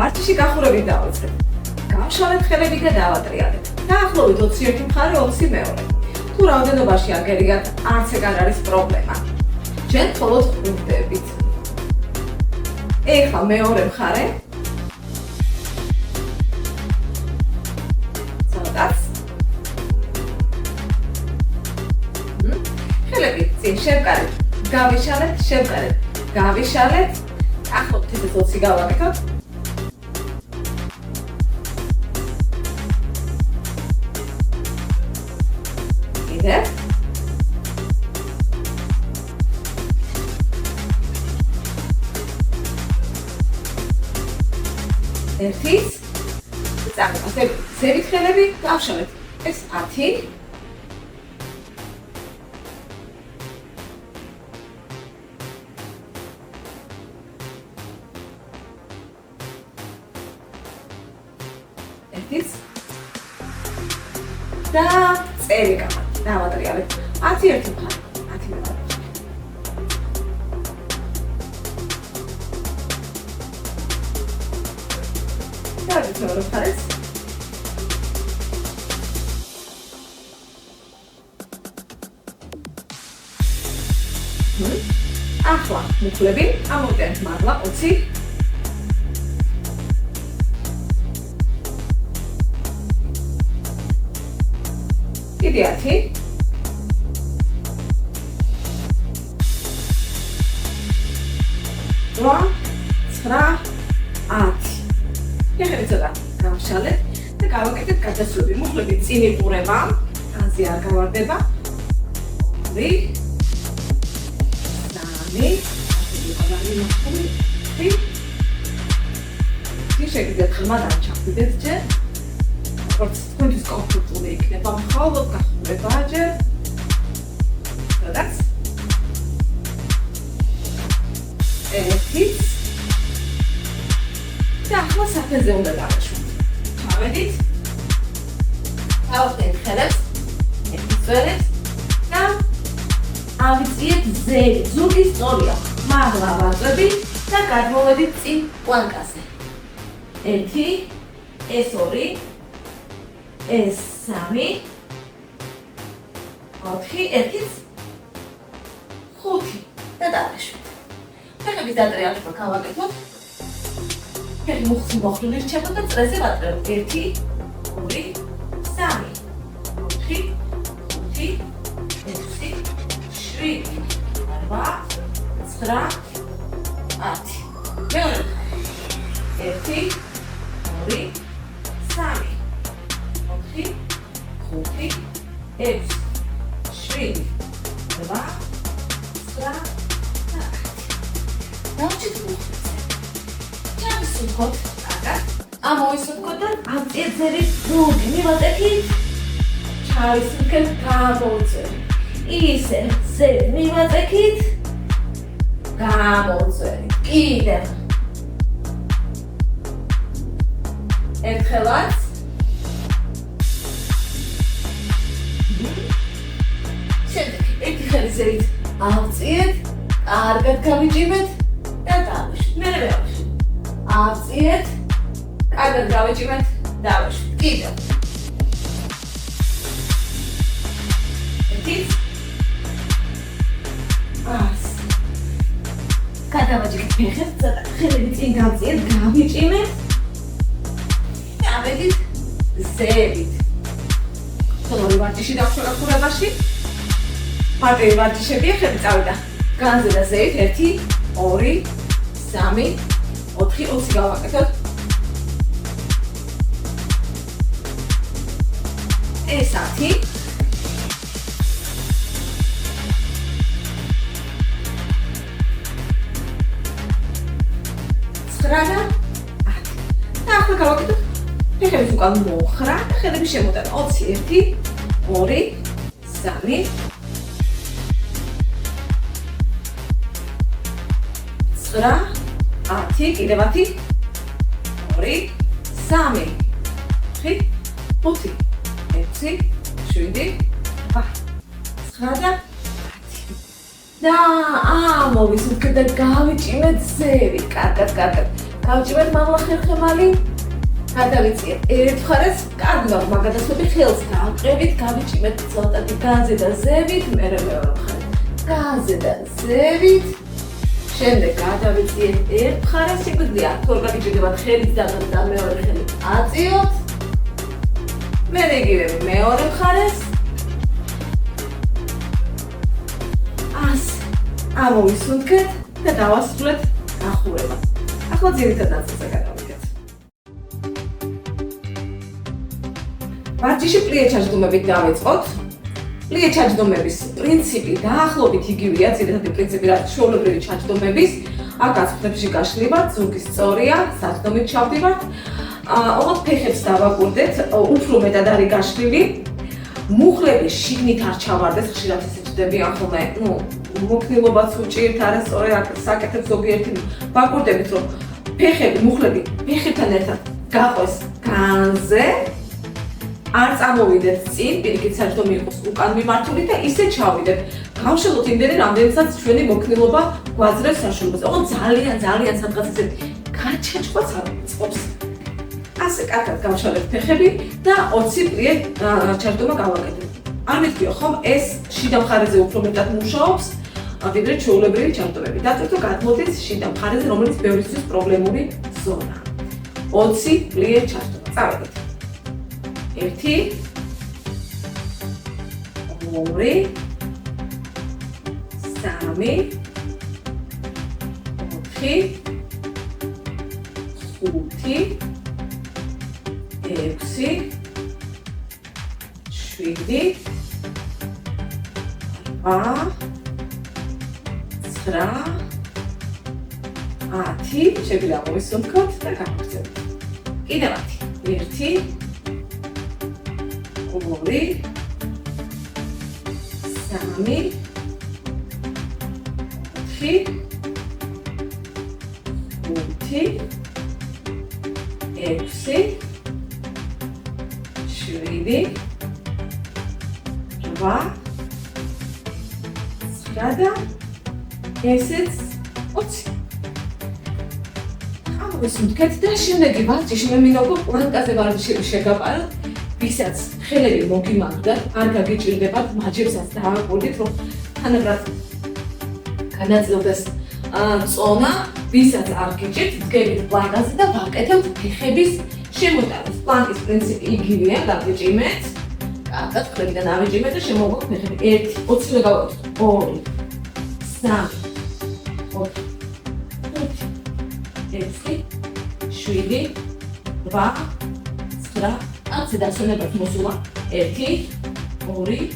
ვარჯიში გახურებით დავიწყებ. გავშალეთ ხელები და დავატრიალეთ. დაახლოებით 21 მხარე 20 მეორე. თუ რაოდენობაში აგერიგათ, არც ეგ არ არის პრობლემა. ჩვენ მხოლოდ ხვდებით. ეხლა მეორე მხარე. ცოტაც. ხელები წინ შევკარეთ. გავიშალეთ, შევკარეთ. გავიშალეთ. ახლობთ ისე 20 გავაკეთოთ. კიდევ. ერთის. წამოყავთ. ზევით ხელები გავშალეთ. ეს 10. და წერი დავატრიალეთ. 10 ერთი მხარე, 10 მეორე. დავით მეორე მხარეს. ახლა მუხლები ამოვიტანეთ მაღლა 20. კიდე 10. რვა, 9, 10. ეხლა ცოტა გავშალეთ და გავაკეთეთ გადასვლები. მუხლები წინ იყურება, განზე არ გავარდება. 2, 3, შეგიძლიათ ხმა დაჩახდეთ ჯერ. თქვენთვის კომფორტული იქნება მხოლოდ გახურება ჯერ. სადაც? ერთიც. და ახლა საფენზე უნდა დავაშვათ. ჩავედით. დავახდენთ ხელებს. ერთის წვერებს და ავიწიეთ ზევით. ზურგი სწორია. მაღლა ვაწვევით და გადმოვედით წინ პლანკაზე. 1, ეს 2, ეს 3, 4, ერთიც, 5 და დავაშვით. ფეხების დატრიალება გავაკეთოთ. ფეხი მუხლი მოხდული რჩება და წრეზე ვატრევთ. 1, 2, 3, 4, 5, 6, 7, 8, 9, 10. მეორე. 1, 2, 3, 4, 5, 6, 7, 8, 9, 10. დავჭით მუხლებზე. ჩავისუნთქოთ, კარგად. ამოვისუნთქოთ და ამწიეთ ზევის ზურგი. მივაწექით. ჩავისუნთქეთ, გამოვწევით. ისე ზევით მივაწექით. გამოვწევით. კიდევ. ერთხელაც. შემდეგ ერთი ხელი ზევით ავწიეთ, კარგად გავიჭიმეთ და დავაშვით. მერე ვავაშვით. ავწიეთ, კარგად გავიჭიმეთ, დავაშვით. კიდევ. ერთიც. გადავაჭირეთ ფეხებს, ცოტა ხელები წინ გავწიეთ, გავიჭიმეთ. ავედით ზევით. ხოლმე ვარჯიში დავხვრა ხურებაში. მარტივი ვარჯიშებია, ხელი წავიდა. განზე და ზევით 1, 2, 3, 4, 20 გავაკეთოთ. ეს 10. სტრადა. და ახლა გავაკეთოთ. ფეხების უკან მოხრა და ხელები შემოტანა. 20, 1, 2, 3, 9, 10, კიდევ 10, 2, 3, 4, 5, 6, 7, 8, 9 და 10. და ამოვისუნთქეთ და გავიჭიმეთ ზევით. კარგად. გავჭიმეთ მამლა ხერხემალი. გადავიწიეთ ერთ მხარეს, კარგი ვარმა გადასვები ხელს გავყევით, გავიჭიმეთ ცოტათი განზე და ზევით, მერე მეორე მხარეს. განზე და ზევით. შემდეგ გადავიწიეთ ერთ მხარეს, შეგვიძლია თუ არ გაგიჭირდებათ ხელით და მეორე ხელით აწიოთ. მერე იგივე მეორე მხარეს. ამოვისუნთქეთ და დავასრულეთ ახურება. ახლა ძირითად ნაწილზე გადავიდეთ. ვარჯიში პლიე ჩაჯდომებით დავიწყოთ. პლიე ჩაჯდომების პრინციპი დაახლოებით იგივეა, ძირითადი პრინციპი რაც ჩვეულებრივი ჩაჯდომების. აქაც ხდებში გაშლივართ, ზურგი სწორია, საჯდომით ჩავდივართ. ოღონდ ფეხებს დავაკვირდეთ, უფრო მეტად არის გაშლილი. მუხლები შიგნით არ ჩავარდეს, ხშირად ესე ჩდებიან ხოლმე, მოქნილობაც უჭირთ, არასწორი საკეთებს ზოგიერთი. ვაკვირდებით, რომ ფეხები, მუხლები ფეხებთან ერთად გაყვეს განზე, არ წამოვიდეთ წინ, პირიქით საჯდომი იყოს უკან მიმართული და ისე ჩავიდეთ. გავშალოთ იმდენი, რამდენიცაც ჩვენი მოქნილობა გვაძლევს საშუალებას. ოღონდ ძალიან სადღაც ისე გაჩაჭყვაც არ მიწყობს. ასე კარგად გავშალეთ ფეხები და 20 პლიე ჩაჯდომა გავაკეთეთ. არ მეთქიო ხომ, ეს შიდა მხარეზე უფრო მეტად მუშაობს, ვიდრე ჩვეულებრივი ჩაჯდომები. დაწესო გადმოდის შიდა მხარეზე, რომელიც ბევრისთვის პრობლემური ზონაა. 20 პლიე ჩაჯდომა. წავედით. 1 2 3 4 5 6 7 8 9 10 შეგვიძლია მოვისუნთქოთ და გავაგრძელოთ. კიდევ 1 2 3 4 5 6 7 8 ესეც 20. ამოვისუნთქეთ და შემდეგი ვარჯიში მე მინდა უკვე პლანკაზე ვარჯიში შეგაპაროთ, ვისაც ხელები მოგიმაგდათ, არ გაგიჭირდებათ მაჯებსაც დააკვირდით, რომ თანაბრად განაწილდეს წონა, ვისაც არ გიჭირთ, დგებით პლანკაზე და ვაკეთებთ ფეხების შემოტანას. პლანკის პრინციპი იგივეა, გავიჭიმეთ. კარგად, ხლებიდან ავიჭიმეთ და შემოვაგოთ ფეხები. 1 20-ზე გავაკეთოთ. 2 3 4 5 6 7 8 9 დასვენებად მოსულა. 1 2 3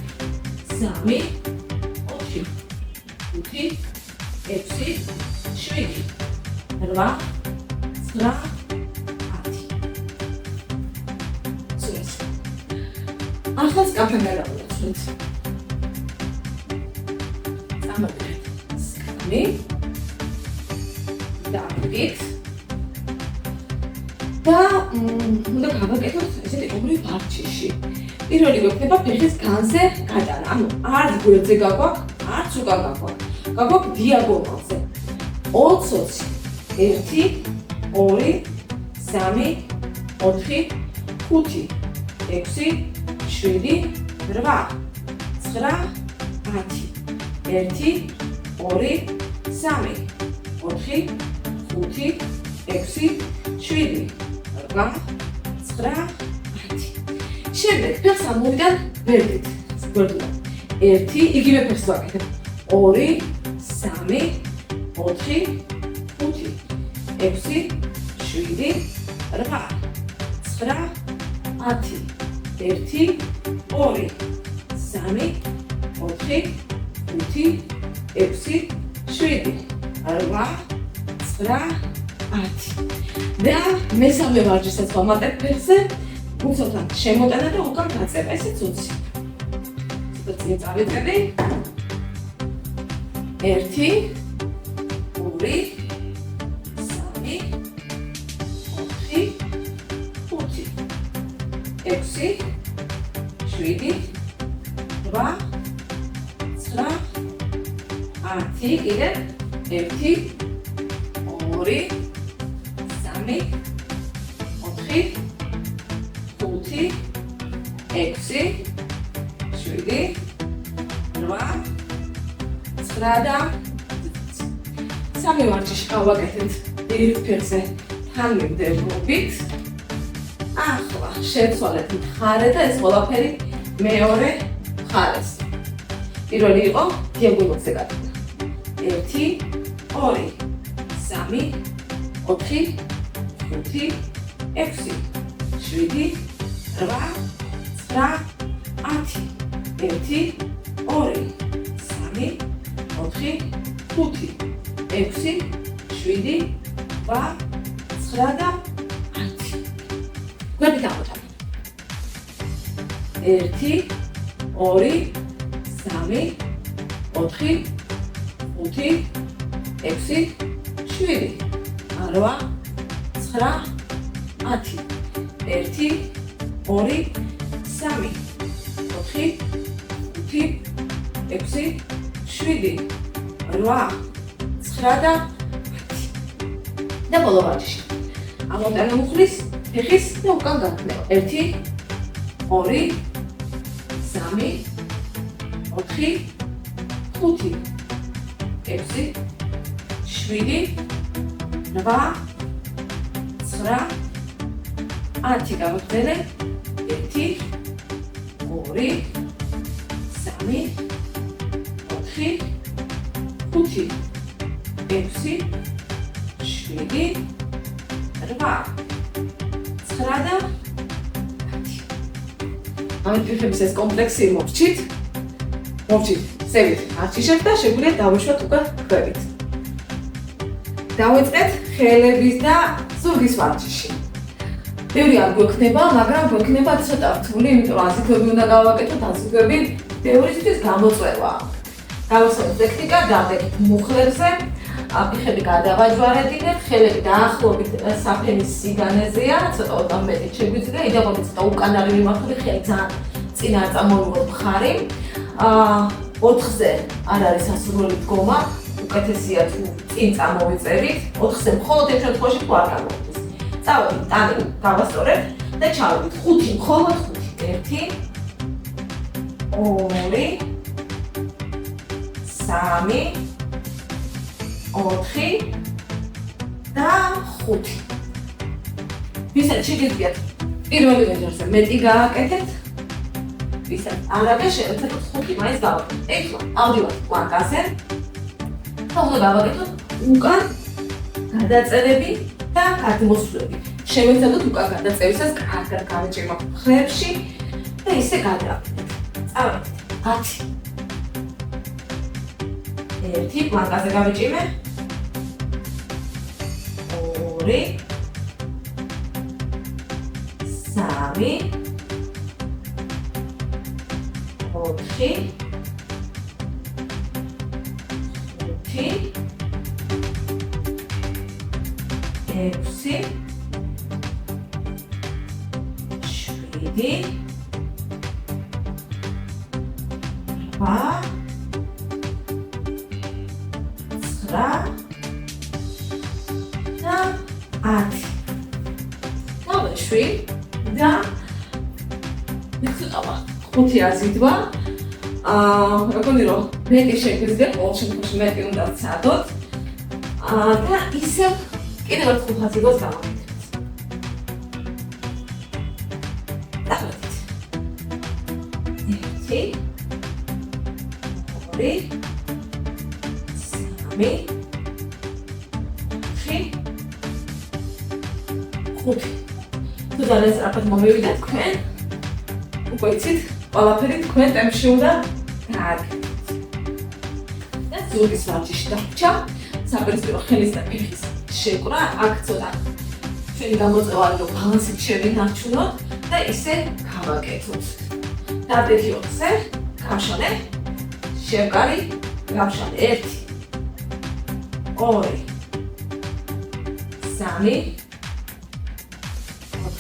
4 5 6 7 8 9 ახლა სკაფენდა გავუწევთ. წამოვიდეთ. სკაფი. დავიდეთ. და უნდა გავაკეთოთ ესეთი ორი ვარჯიში. პირველი გვექნება ფეხის განზე გადანა. ანუ არც გვერდზე გაგვაქვს, არც უკან გაგვაქვს. გაგვაქვს დიაგონალზე. 20 1 2 3 4 5 6 7 8 9 10 1 2 3 4 5 6 7 8 9 10. შემდეგ ფეხს ამოვიდან ვერდით. გვერდიდან. 1 იგივე ფეხს ვაკეთებ. 2 3 4 5 6 7 8 9 10. 1 2 3 4 5 6 7 8 9 10. და მესამე ვარჯიშსაც ვამატებ ფეხზე, უცოტად შემოტანა და უკან გაწევა, ესეც 20. ცოტა წავიწყები. 1 2 3 4 5 6 7 8 9 10. კიდე 1 2 3 4 5 6 7 8 9 და სამი ვარჯიში გავაკეთეთ ერთ ფეხზე თან მიმდევრობით. ახლა შევცვალეთ მხარე და ეს ყველაფერი მეორე მხარეს. პირველი იყო დიაგონალზე გადავა. 1 2 3 4 5 6 7 8 9 10 1 2 3 4 5 6 7 8 9 და 10. გვერდი დავუჭამ. 1 2 3 4 5 6 7 8 9 10. 1 2 3 4 5 6 7 8 9 და და ბოლო ვარჯიში. ამოტანა მუხლის ფეხის და უკან გაქნება. 1 2 3 4 5 6 7 8 9 10 გავხდენე. 1 2 3 4 5 6 7 8 9 და 10. ამით ფეხების ეს კომპლექსი მოვჭით. ზევით არჩიშეთ და შეგვიძლია დავუშვათ უკან ქვევით. დავიწყეთ ხელების და ზურგის ვარჯიში. ბევრი არ გვექნება, მაგრამ გვექნება ცოტა რთული, იმიტომ რომ აზიქვები უნდა გავაკეთოთ, აზიქვები ბევრისთვის გამოწვევა. გავიხსენოთ ტექნიკა, დავდექით მუხლებზე, ფეხები გადავაჯვარედინეთ, ხელები დაახლოებით საფენის სიგანეზეა, ცოტა ოდნავ მეტი შეგვიძლია, იდეალურად ცოტა უკან არის მიმართული, ხელი ძალიან წინა არ წამოვიღოთ მხარი. 4-ზე არ არის ასურველი დგომა, უკეთესია თუ წინ წამოვიწერით, 4-ზე მხოლოდ ერთ შემთხვევაში თუ არ გამოვიდეს. წავედით, ტანი გავასწორეთ და ჩავედით 5, მხოლოდ 5. 1 2 3 4 და 5. ვისაც შეგიძლიათ პირველი ვეჯერზე მეტი გააკეთეთ, ვისაც არაბა შეიძლება 5 მაინც გავაკეთოთ. ეხლა ავდივართ პლანკაზე და უნდა გავაკეთოთ უკან გადაწერები და გადმოსვლები. შევეცადოთ უკან გადაწერისას კარგად გავეჭიმოთ მხრებში და ისე გადავიდეთ. წავედით 10. 1 პლანკაზე გავეჭიმე. 2 3 4 5 6 7 8 9 10. დავეშვი და მიხსოვდა 5 აზიდვა. მეგონი რომ მეტი შეგვიძლია, ყოველ შემთხვევაში მეტი უნდა ვცადოთ. და ისევ კიდევ ერთ 5 აზიდვას გავაკეთებთ. დავედით. 1 2 3 5. თუ ძალიან სწრაფად მომივიდა თქვენ, უკვე იცით, ყველაფერი თქვენ ტემპში უნდა გააკეთოთ. და ზურგის ვარჯიში დავრჩა, საპირისპირო ხელის და ფეხის შეკვრა, აქ ცოტა ჩვენი გამოწვევა არის, რომ ბალანსით შევინარჩუნოთ და ისე გავაკეთოთ. დავდექი 4-ზე, გავშალე, შევკარი, გავშალე 1 2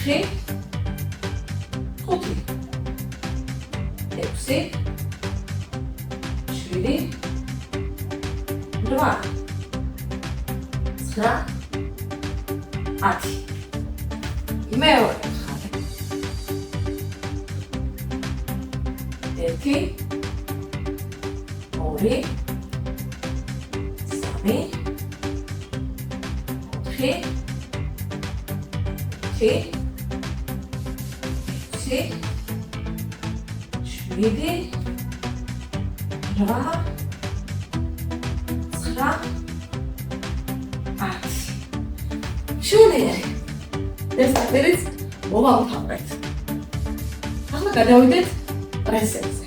3 4 5 6 7 8 9 10. მეორე მხარე. 1 2 3 4 5 6 7 8 შუნიერი. ეს აფერიც მოვავთავრეთ. ახლა გადავიდეთ პრესებზე.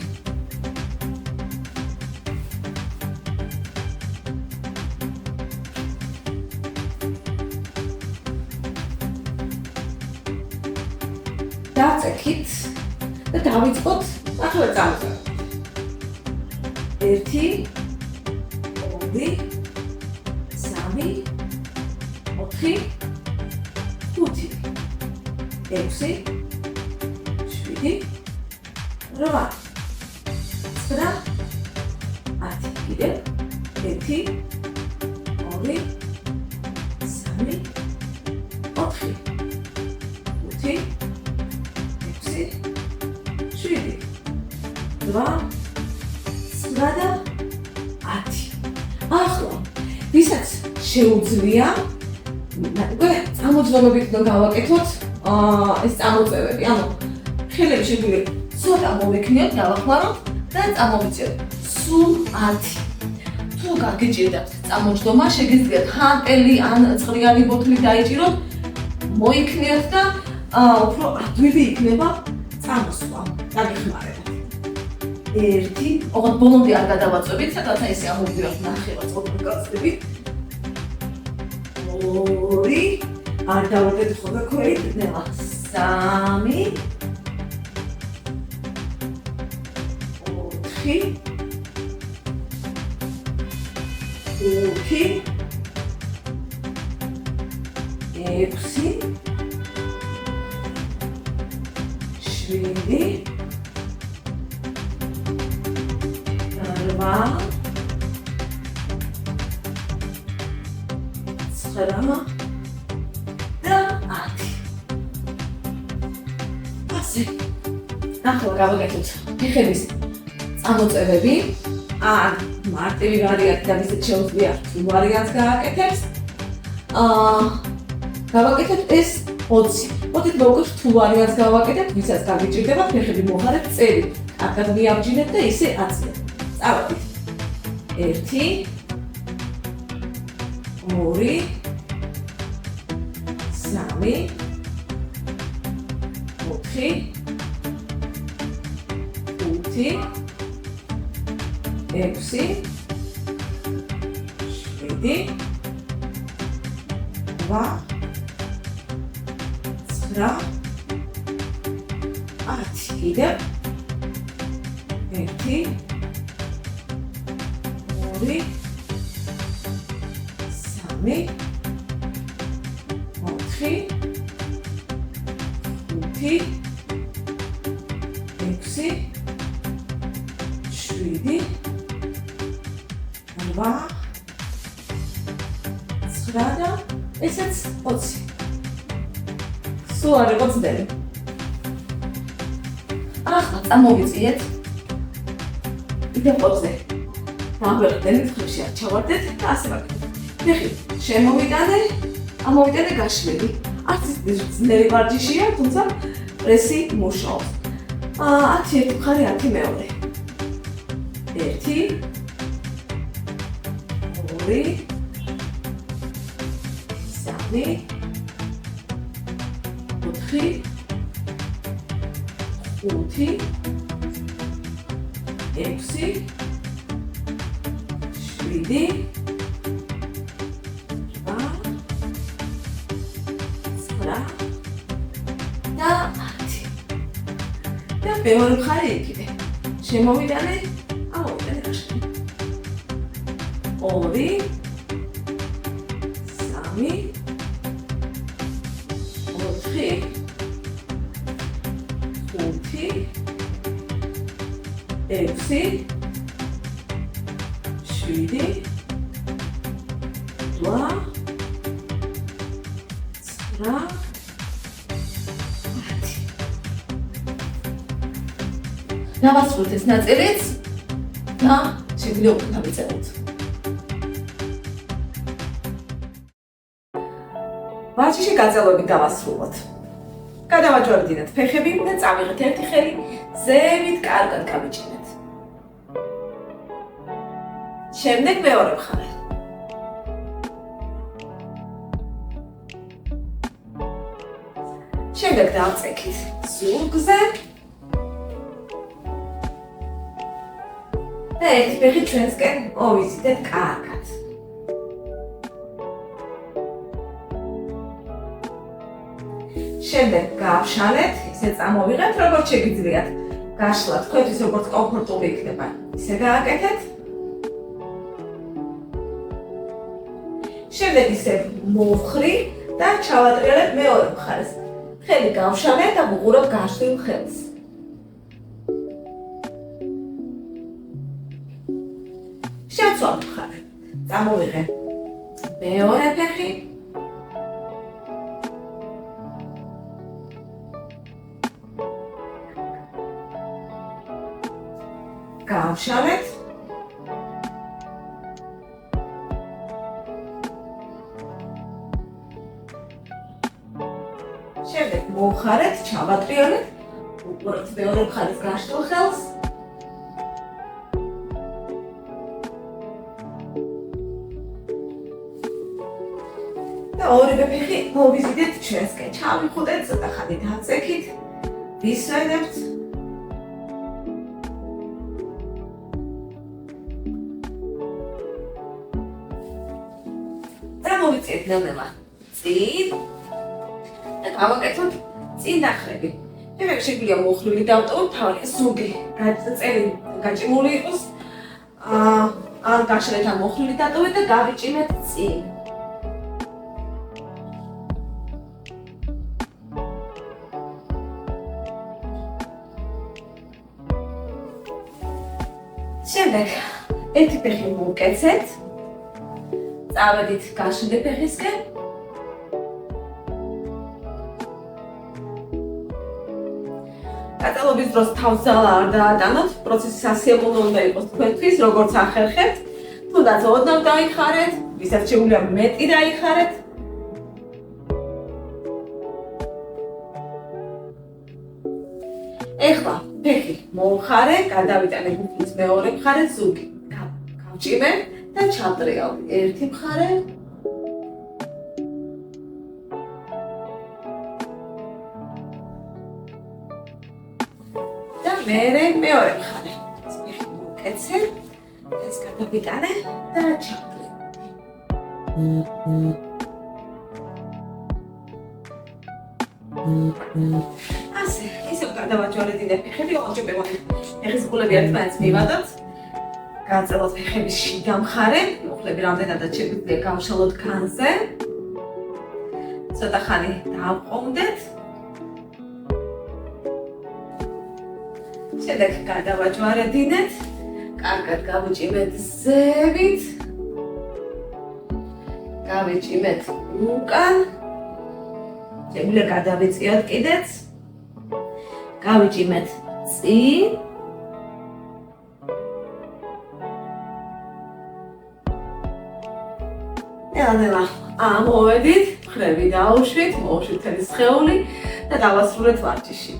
დავწექით და დავიწყოთ ახლა წამოწევით. 1 2 3 4 5 6 7 8 9 10 კიდევ 1 2 3 4 5 6 7 8 9 ახლა ვისაც შეუძლია უკვე წამოძლებებით უნდა გავაკეთოთ ეს წამოწევები, ანუ ხელები შეგვიძლია ცოტა მოვიქნიოთ, დავახმაროთ და წამოვიწიოთ. სულ 10. თუ გაგიჭირდებათ წამოჯდომა, შეგიძლიათ ჰანტელი ან წვრილი ბოთლი დაიჭიროთ, მოიქნიოთ და უფრო ადვილი იქნება წამოსვლა. დაგეხმარებათ. 1 ოღონდ ბოლომდე არ გადავაწვევით, სადაც ესე ამოვიდოთ ნახევარ წყობით გავწევით. 2 არ დავდეთ ხოლმე ქვით, ნელა 3 4 5 6 7 8 9 და 10. ასე. ახლა გავაკეთოთ ფეხების წამოწევები. ან მარტივი ვარიანტი და ვისაც შეუძლია რთულ ვარიანტს გააკეთებს. გავაკეთოთ ეს 20. მოდით მოვუყოთ რთულ ვარიანტს გავაკეთებთ, ვისაც გაგიჭირდება ფეხები მოხარეთ წელი. კარგად მიაბჯინეთ და ისე აწიეთ. წავედით. 1 2 3 4 5 6 7 8 9 10 კიდევ 1 2 3 4 5 6 7 8 9 ესეც 20. სულ არ იყო ძნელი. ახლა წამოვიწიეთ. კიდევ 20. დავერდენით ხეში არ ჩავარდეთ და ასე ვაკეთებ. ფეხი შემოვიტანე, ამოვიტანე გაშვები. არც ძნელი ვარჯიშია, თუმცა პრესი მუშაობს. 10 ერთი მხარე, 10 მეორე. 1 2 3 4 5 6 7 და 10. და მეორე მხარე იქიდე. შემოვიტანე, ამოვიტანე გაშვები. 2 3 4 5 6 7 8 რა? დავასრულეთ ეს ნაწილიც და შეგვიძლია უფრო დავიწეროთ. ვაჭიში გაწელვებით დავასრულოთ. გადავაჯვარდინეთ ფეხები და წავიღეთ ერთი ხელი, ზევით კარგად გავიჭიმეთ. შემდეგ მეორე მხარე. შემდეგ დავწექით ზურგზე და ერთი ფეხი ჩვენსკენ მოვიზიდეთ კარგად. შემდეგ გავშალეთ, ისე წამოვიღეთ, როგორც შეგიძლიათ. გაშლა თქვენთვის როგორც კომფორტული იქნება, ისე გააკეთეთ. შემდეგ ისე მოვხრი და ჩავატრიალებ მეორე მხარეს. ხელი გავშალეთ და ვუყურებ გაშლილ ხელს. შევცვალ მხარე. წამოვიღე მეორე ფეხი. გავშალეთ. შემდეგ მოვხარეთ, ჩავატრიალეთ, უყურებთ მეორე მხარეს გაშლილ ხელს. და ორივე ფეხი მოვიზიდეთ ჩვენსკენ. ჩავიხუტეთ, ცოტა ხანი დავწექით, ვისვენებთ. და მოვიწიეთ ნელ-ნელა წინ. და გავაკეთოთ წინ დახრები. შემდეგ შეგვიძლია მოხლილი დავტოვოთ, თავი ზოგი წელი გაჭიმული იყოს. ან გაშლეთ ან მოხლილი დატოვეთ და გავიჭიმეთ წინ. შემდეგ ერთი ფეხი მოვკეცეთ. წავედით გაშლილი ფეხისკენ. გაწელვების დროს თავს ძალა არ დაატანოთ, პროცესი სასიამოვნო უნდა იყოს თქვენთვის, როგორც ახერხებთ. თუნდაც ოდნავ დაიხარეთ, ვისაც შეუძლია მეტი დაიხარეთ. ეხლა ფეხი მოვხარე, გადავიტანე გუფლის მეორე მხარე ზოგი. გავჭიმე და ჩავტრიალ ერთი მხარე. და მეორე მხარე. ფეხი მოვკეცე, ეს გადავიტანე და ჩავტრიალ. ასე, ისევ გადავაჯვარედინე ფეხები, ოღონდ ფეხის ბულები ერთმანეთს მივადოთ. გავწელოთ ფეხების შიგა მხარე, მუხლები რამდენადაც შეგვიძლია გავშალოთ განზე. ცოტა ხანი დავყომდეთ. შემდეგ გადავაჯვარედინეთ, კარგად გავიჭიმეთ ზევით. გავიჭიმეთ უკან. შეგვიძლია გადავიწიოთ კიდეც. გავიჭიმეთ წინ. ნელა ამოვედით, მხრები დაუშვით, მოვუშვით თელი სხეული და დავასრულეთ ვარჯიში.